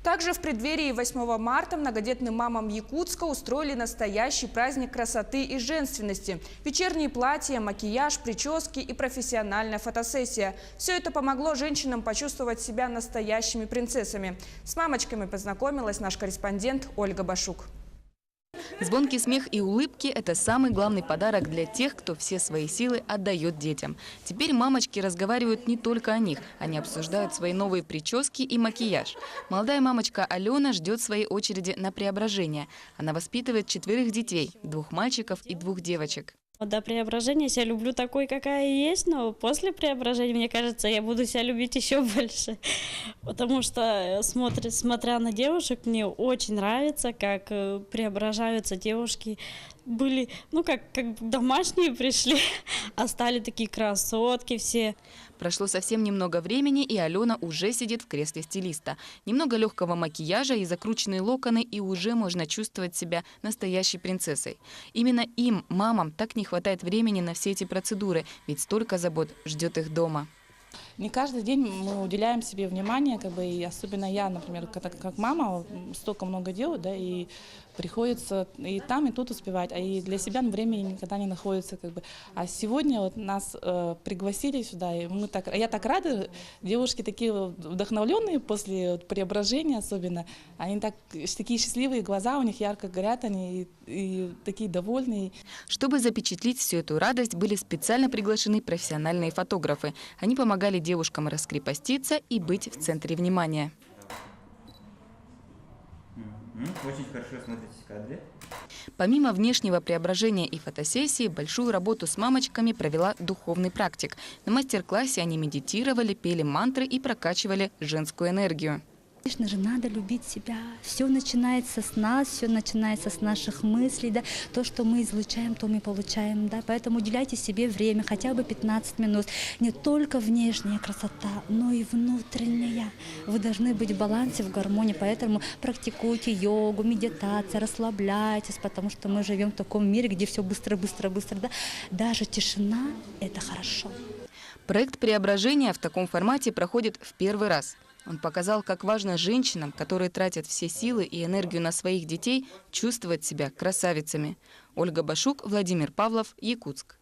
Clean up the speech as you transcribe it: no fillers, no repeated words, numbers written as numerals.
Также в преддверии 8 марта многодетным мамам Якутска устроили настоящий праздник красоты и женственности. Вечерние платья, макияж, прически и профессиональная фотосессия. Все это помогло женщинам почувствовать себя настоящими принцессами. С мамочками познакомилась наш корреспондент Ольга Башук. Звонкий смех и улыбки – это самый главный подарок для тех, кто все свои силы отдает детям. Теперь мамочки разговаривают не только о них. Они обсуждают свои новые прически и макияж. Молодая мамочка Алена ждет своей очереди на преображение. Она воспитывает 4 детей – 2 мальчиков и 2 девочек. До преображения я себя люблю такой, какая есть, но после преображения, мне кажется, я буду себя любить еще больше. Потому что, смотря на девушек, мне очень нравится, как преображаются девушки. Были, как домашние пришли, а стали такие красотки все. Прошло совсем немного времени, и Алена уже сидит в кресле стилиста. Немного легкого макияжа и закрученные локоны, и уже можно чувствовать себя настоящей принцессой. Именно им, мамам, так не хватает времени на все эти процедуры, ведь столько забот ждет их дома. Не каждый день мы уделяем себе внимание, и особенно я, например, как мама, столько много делаю, да, и приходится и там, и тут успевать, а и для себя времени никогда не находится, А сегодня нас пригласили сюда, и я так рада, девушки такие вдохновленные после преображения особенно, они такие счастливые глаза, у них ярко горят, они и такие довольные. Чтобы запечатлеть всю эту радость, были специально приглашены профессиональные фотографы. Они помогали девушкам раскрепоститься и быть в центре внимания. Очень хорошо смотритесь в кадре. Помимо внешнего преображения и фотосессии, большую работу с мамочками провела духовный практик. На мастер-классе они медитировали, пели мантры и прокачивали женскую энергию. Конечно же, надо любить себя. Все начинается с нас, все начинается с наших мыслей. Да? То, что мы излучаем, то мы получаем. Да? Поэтому уделяйте себе время, хотя бы 15 минут. Не только внешняя красота, но и внутренняя. Вы должны быть в балансе, в гармонии. Поэтому практикуйте йогу, медитацию, расслабляйтесь, потому что мы живем в таком мире, где все быстро. Да? Даже тишина – это хорошо. Проект преображения в таком формате проходит в первый раз. Он показал, как важно женщинам, которые тратят все силы и энергию на своих детей, чувствовать себя красавицами. Ольга Башук, Владимир Павлов, Якутск.